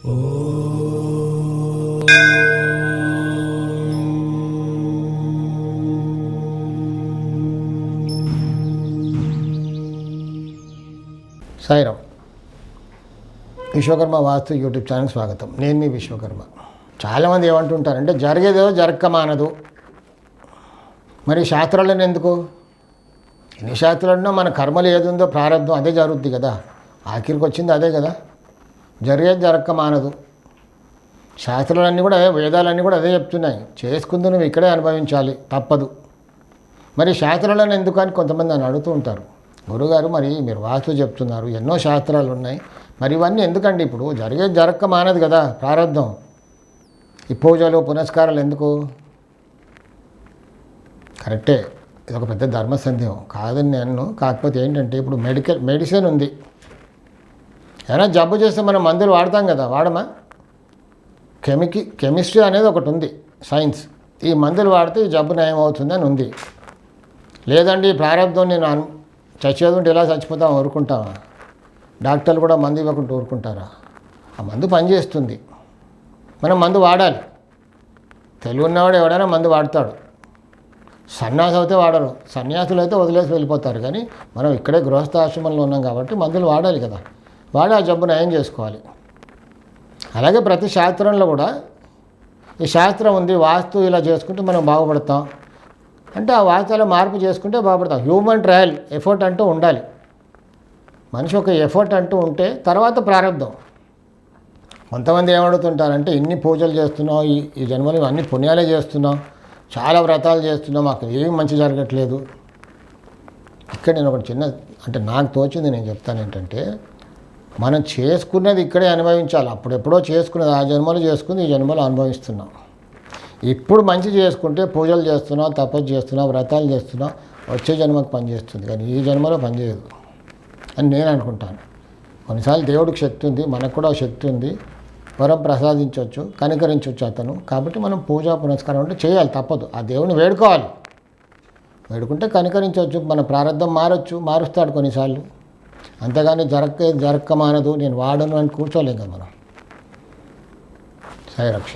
సాయిరామ్. విశ్వకర్మ వాస్తు YouTube channel స్వాగతం. నేను మీ విశ్వకర్మ. చాలామంది ఏమంటుంటారంటే జరిగేదో జరక్క మానదు. మరి శాస్త్రాలను ఎందుకు? ఎన్ని శాస్త్రాలున్నా మన కర్మలు ఏది ఉందో ప్రారంభం అదే జరుగుద్ది కదా. ఆఖరికి వచ్చింది అదే కదా. జరిగేది జరక్క మానదు. శాస్త్రాలన్నీ కూడా వేదాలన్నీ కూడా అదే చెప్తున్నాయి. చేసుకుంది నువ్వు ఇక్కడే అనుభవించాలి, తప్పదు. మరి శాస్త్రాలను ఎందుకు అని కొంతమంది నన్ను అడుగుతూ ఉంటారు. గురుగారు, మరి మీరు వాస్తు చెప్తున్నారు, ఎన్నో శాస్త్రాలు ఉన్నాయి, మరి ఇవన్నీ ఎందుకండి? ఇప్పుడు జరిగేది జరక్క మానదు కదా ప్రారంధం. ఈ పూజలు పునస్కారాలు ఎందుకు? కరెక్టే, ఇది ఒక పెద్ద ధర్మ సందేహం కాదని నేను. కాకపోతే ఏంటంటే ఇప్పుడు మెడిసిన్ ఉంది. ఏమైనా జబ్బు చేస్తే మనం మందులు వాడతాం కదా, వాడమా? కెమిస్ట్రీ అనేది ఒకటి ఉంది, సైన్స్. ఈ మందులు వాడితే ఈ జబ్బు నయం అవుతుంది అని ఉంది. లేదండి ఈ ప్రారంధం నేను చచ్చేది ఉంటే ఇలా చచ్చిపోతాం ఊరుకుంటావా? డాక్టర్లు కూడా మందు ఇవ్వకుండా ఊరుకుంటారా? ఆ మందు పనిచేస్తుంది, మనం మందు వాడాలి. తెలివి ఉన్నవాడు ఎవడైనా మందు వాడతాడు. సన్యాసి అయితే వాడరు, సన్యాసులు అయితే వదిలేసి వెళ్ళిపోతారు. కానీ మనం ఇక్కడే గృహస్థాశ్రమంలో ఉన్నాం కాబట్టి మందులు వాడాలి కదా. వాడి ఆ జబ్బు నయం చేసుకోవాలి. అలాగే ప్రతి శాస్త్రంలో కూడా ఈ శాస్త్రం ఉంది, వాస్తు ఇలా చేసుకుంటే మనం బాగుపడతాం అంటే ఆ వాస్తవాలు మార్పు చేసుకుంటే బాగుపడతాం. హ్యూమన్ ట్రయల్ ఎఫర్ట్ అంటూ ఉండాలి. మనిషి ఒక ఎఫర్ట్ అంటూ ఉంటే తర్వాత ప్రారంభం. కొంతమంది ఏమడుగుతుంటారంటే ఇన్ని పూజలు చేస్తున్నాం, ఈ జన్మలో అన్ని పుణ్యాలే చేస్తున్నాం, చాలా వ్రతాలు చేస్తున్నాం, మాకు ఏమి మంచి జరగట్లేదు. ఇక్కడ నేను ఒకటి అంటే నాకు తోచింది నేను చెప్తాను. ఏంటంటే మనం చేసుకున్నది ఇక్కడే అనుభవించాలి. అప్పుడెప్పుడో చేసుకున్నది ఆ జన్మలో చేసుకుని ఈ జన్మలో అనుభవిస్తున్నాం. ఇప్పుడు మంచి చేసుకుంటే పూజలు చేస్తున్నాం, తపస్సు చేస్తున్నాం, వ్రతాలు చేస్తున్నాం, వచ్చే జన్మకు పనిచేస్తుంది. కానీ ఈ జన్మలో పనిచేయదు అని నేను అనుకుంటాను. కొన్నిసార్లు దేవుడికి శక్తి ఉంది, మనకు కూడా శక్తి ఉంది, వరం ప్రసాదించవచ్చు, కనికరించవచ్చు అతను. కాబట్టి మనం పూజా పునస్కారం అంటే చేయాలి, తప్పదు. ఆ దేవుని వేడుకోవాలి. వేడుకుంటే కనికరించవచ్చు, మన ప్రారంధం మారుస్తాడు కొన్నిసార్లు. అంతేగాని జరక్క మానదు, నేను వాడను అని కూర్చోలేం కదా మనం. సాయి రక్ష.